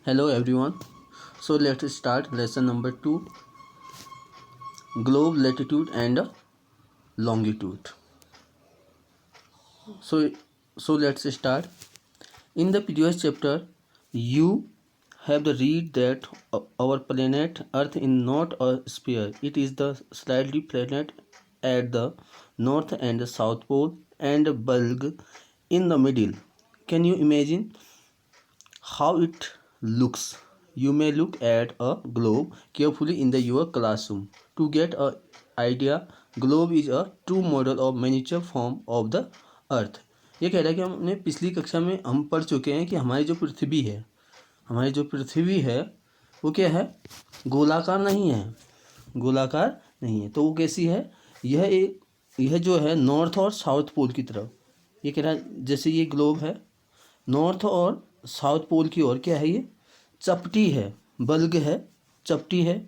Hello everyone. So let's start lesson number 2, globe latitude and longitude. So let's start. In the previous chapter, you have the read that our planet Earth is not a sphere. It is the slightly planet at the north and the south pole and bulb in the middle. Can you imagine how it looks? You may look at a globe carefully in your classroom to get an idea. Globe is a true model of miniature form of the earth. ये कह रहा है कि हमने पिछली कक्षा में हम पढ़ चुके हैं कि हमारी जो पृथ्वी है वो क्या है, गोलाकार नहीं है, गोलाकार नहीं है। तो वो कैसी है, यह जो है नॉर्थ और साउथ पोल की तरफ, ये कह रहा है जैसे ये ग्लोब है नॉर्थ और साउथ पोल की ओर क्या है, ये चपटी है, बल्ग है, चपटी है।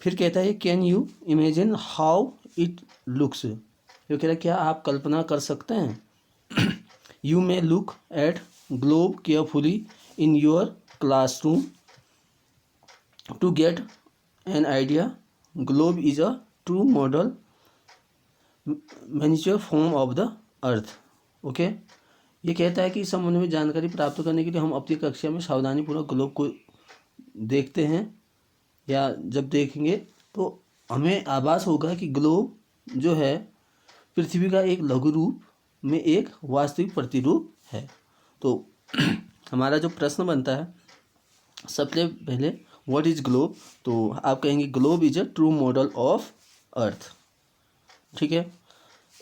फिर कहता है can you imagine how it looks, ये कह रहा है क्या आप कल्पना कर सकते हैं। You may look at globe carefully in your classroom to get an idea. Globe is a true model miniature form of the earth. Okay, ये कहता है कि इस संबंध में जानकारी प्राप्त करने के लिए हम अपनी कक्षा में सावधानीपूर्वक ग्लोब को देखते हैं, या जब देखेंगे तो हमें आभास होगा कि ग्लोब जो है पृथ्वी का एक लघु रूप में एक वास्तविक प्रतिरूप है। तो हमारा जो प्रश्न बनता है, सबसे पहले व्हाट इज ग्लोब, तो आप कहेंगे globe is a true model of अर्थ। ठीक है,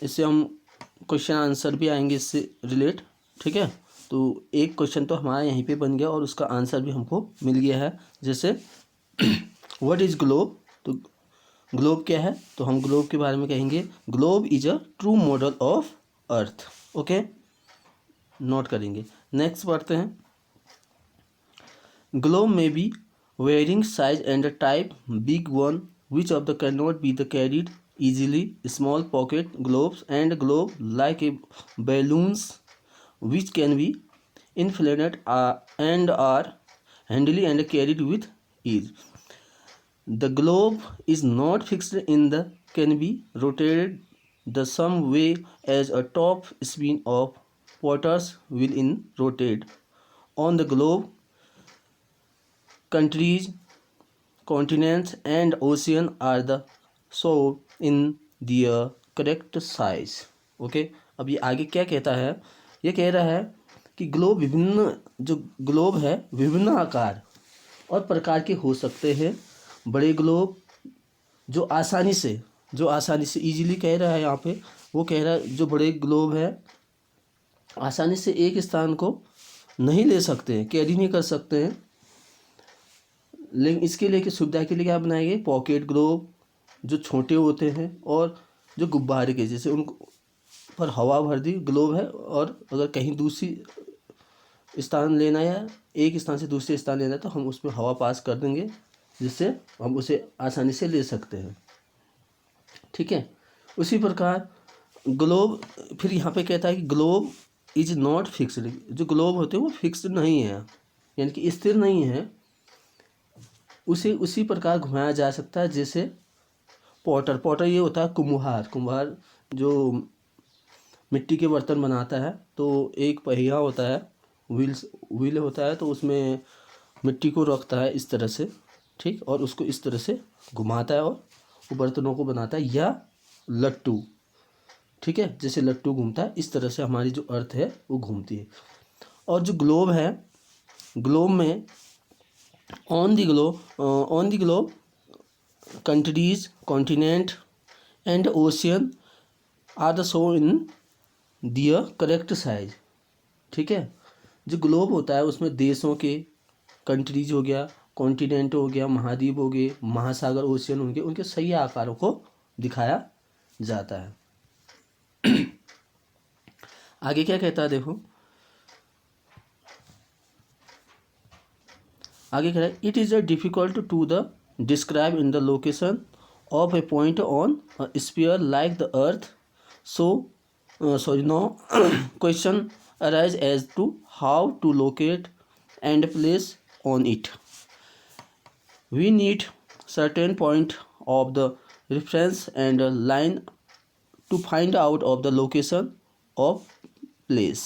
इससे हम क्वेश्चन आंसर भी आएंगे इससे रिलेट। ठीक है, तो एक क्वेश्चन तो हमारा यहीं पे बन गया और उसका आंसर भी हमको मिल गया है। जैसे व्हाट इज ग्लोब, तो ग्लोब क्या है, तो हम ग्लोब के बारे में कहेंगे globe is a true model of earth. Okay, note करेंगे। नेक्स्ट पढ़ते हैं। ग्लोब में be varying size and type, big one which of the can not be the carried easily, small pocket globes and globe like a balloons which can be inflated and are handily and carried with ease. The globe is not fixed in the can be rotated the some way as a top spin of potter's wheel in rotate on the globe. Countries, continents and ocean are the so in their correct size. Okay, अब ये आगे क्या कहता है, ये कह रहा है कि ग्लोब जो ग्लोब है विभिन्न आकार और प्रकार के हो सकते हैं। बड़े ग्लोब जो आसानी से इजीली कह रहा है यहाँ पे, वो कह रहा है जो बड़े ग्लोब है आसानी से एक स्थान को नहीं ले सकते हैं, कैरी नहीं कर सकते हैं, लेकिन इसके लिए कि सुविधा के लिए क्या बनाए गए पॉकेट ग्लोब जो छोटे होते हैं और जो गुब्बारे के जैसे उनको पर हवा भर दी ग्लोब है, और अगर कहीं दूसरी स्थान लेना है, एक स्थान से दूसरे स्थान लेना है, तो हम उसमें हवा पास कर देंगे जिससे हम उसे आसानी से ले सकते हैं। ठीक है, उसी प्रकार ग्लोब फिर यहाँ पे कहता है कि ग्लोब इज नॉट फिक्स्ड, जो ग्लोब होते हैं वो फिक्स्ड नहीं है, यानी कि स्थिर नहीं है, उसे उसी प्रकार घुमाया जा सकता है जैसे पॉटर ये होता है कुम्हार जो मिट्टी के बर्तन बनाता है, तो एक पहिया होता है, व्हील होता है, तो उसमें मिट्टी को रखता है इस तरह से, ठीक, और उसको इस तरह से घुमाता है और वो बर्तनों को बनाता है, या लट्टू, ठीक है, जैसे लट्टू घूमता है इस तरह से हमारी जो अर्थ है वो घूमती है। और जो ग्लोब है, ग्लोब में on the globe countries, continent and ocean are the shown in their correct size। ठीक है, जो ग्लोब होता है उसमें देशों के, कंट्रीज हो गया, कॉन्टिनेंट हो गया, महाद्वीप हो गए, महासागर, ओशियन होंगे, उनके सही आकारों को दिखाया जाता है। आगे क्या कहता है देखो, आगे कह रहा है it is a difficult to the describe in the location of a point on a sphere like the earth, so now question arise as to how to locate and place on it. We need certain point of the reference and a line to find out of the location of place.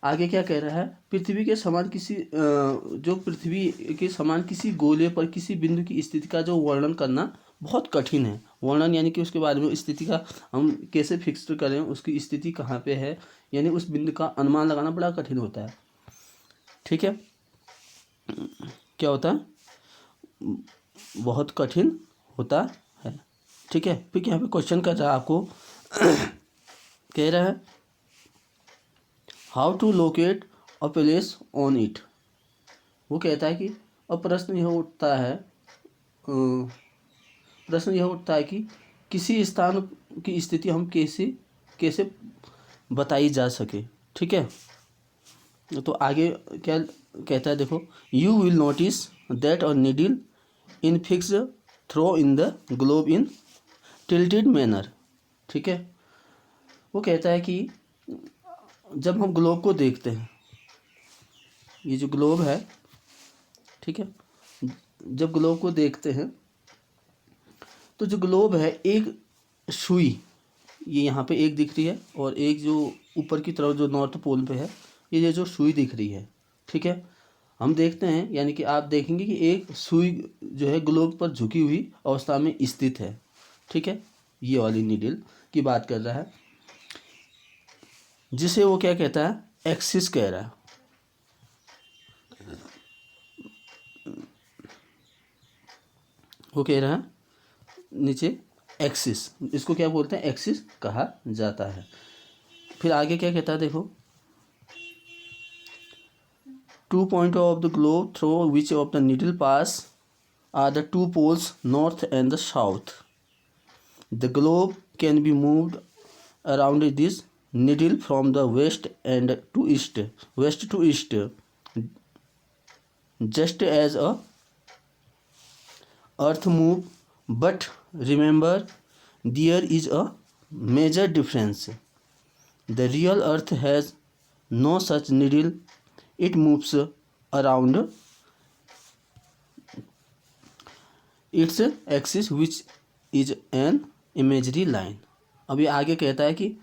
आगे क्या कह रहा है, पृथ्वी के समान किसी जो पृथ्वी के समान किसी गोले पर किसी बिंदु की स्थिति का जो वर्णन करना बहुत कठिन है। वर्णन यानी कि उसके बारे में स्थिति का हम कैसे फिक्स करें, उसकी स्थिति कहाँ पे है, यानी उस बिंदु का अनुमान लगाना बड़ा कठिन होता है। ठीक है, क्या होता है, बहुत कठिन होता है। ठीक है, फिर यहाँ पे क्वेश्चन कर रहा है आपको कह रहा है how to locate a place on it. वो कहता है कि अब प्रश्न यह उठता है कि किसी स्थान की स्थिति हम कैसे बताई जा सके। ठीक है, तो आगे क्या कहता है देखो, you will notice that a needle in fix through in the globe in tilted manner. ठीक है, वो कहता है कि जब हम ग्लोब को देखते हैं, ये जो ग्लोब है, ठीक है, जब ग्लोब को देखते हैं तो जो ग्लोब है एक सुई, ये यहाँ पे एक दिख रही है और एक जो ऊपर की तरफ जो नॉर्थ पोल पे है ये जो सुई दिख रही है। ठीक है, हम देखते हैं यानी कि आप देखेंगे कि एक सुई जो है ग्लोब पर झुकी हुई अवस्था में स्थित है। ठीक है, ये वाली नीडल की बात कर रहा है, जिसे वो क्या कहता है, एक्सिस कह रहा है। वो कह रहा है नीचे एक्सिस, इसको क्या बोलते हैं, एक्सिस कहा जाता है। फिर आगे क्या कहता है देखो, 2 points of the globe through which of the needle pass are the 2 poles north and the south. The globe can be moved around this needle from the west to east, just as a earth move. But remember, there is a major difference. The real earth has no such needle. It moves around its axis, which is an imaginary line. अब ये आगे कहता है कि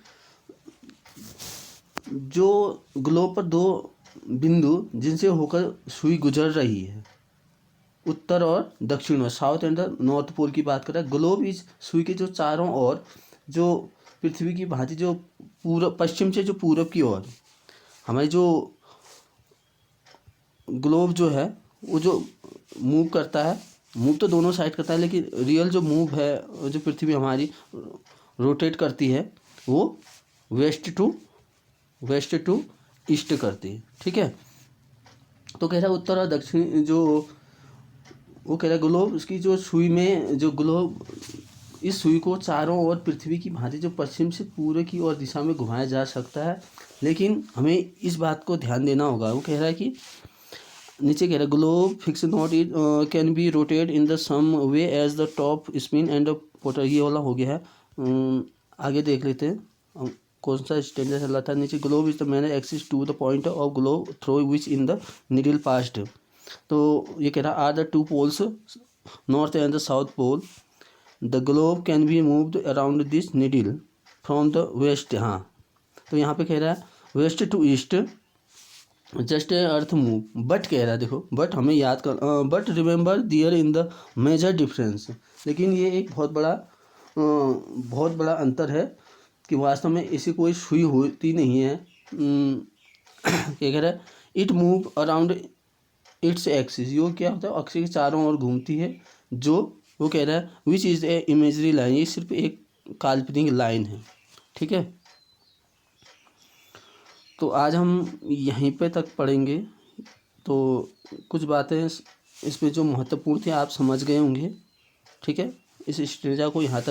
जो globe पर 2 बिंदु जिनसे होकर सुई गुजर रही है, उत्तर और दक्षिण और साउथ एंड नॉर्थ पोल की बात कर रहा है। ग्लोब इस सुई के जो चारों ओर, जो पृथ्वी की भांति जो पूर्व पश्चिम से जो पूरब की ओर हमारी जो ग्लोब जो है वो जो मूव करता है, मूव तो दोनों साइड करता है, लेकिन रियल जो मूव है, जो पृथ्वी हमारी रोटेट करती है, वो वेस्ट टू ईस्ट करती है। ठीक है, तो कह रहा है उत्तर और दक्षिण जो वो कह रहा है ग्लोब, उसकी जो सुई में जो ग्लोब, इस सुई को चारों ओर पृथ्वी की भांति जो पश्चिम से पूर्व की ओर दिशा में घुमाया जा सकता है, लेकिन हमें इस बात को ध्यान देना होगा। वो कह रहा है कि नीचे कह रहा है globe fix not it can be rotate in the some way as the top spin and potter. ये वाला हो गया है, आगे देख लेते हैं कौन सा स्टैंडर्ड चल रहा था। नीचे globe is the main axis to the point of globe through which in the needle passed. तो ये कह रहा are the 2 poles north and the south pole. The globe can be moved around this needle from the west. हाँ, तो यहाँ पे कह रहा है west to east just earth move. But कह रहा है देखो, बट हमें याद कर, but remember there in the major difference. लेकिन ये एक बहुत बड़ा अंतर है कि वास्तव में ऐसी कोई सुई होती नहीं है। क्या कह रहा है, it move around its axis. ये क्या होता है, अक्ष के चारों ओर घूमती है। जो वो कह रहा है which is a imagery line, ये सिर्फ एक काल्पनिक लाइन है। ठीक है, तो आज हम यहीं पे तक पढ़ेंगे। तो कुछ बातें इसमें जो महत्वपूर्ण थी आप समझ गए होंगे। ठीक है, इस स्ट्रेजा को यहाँ तक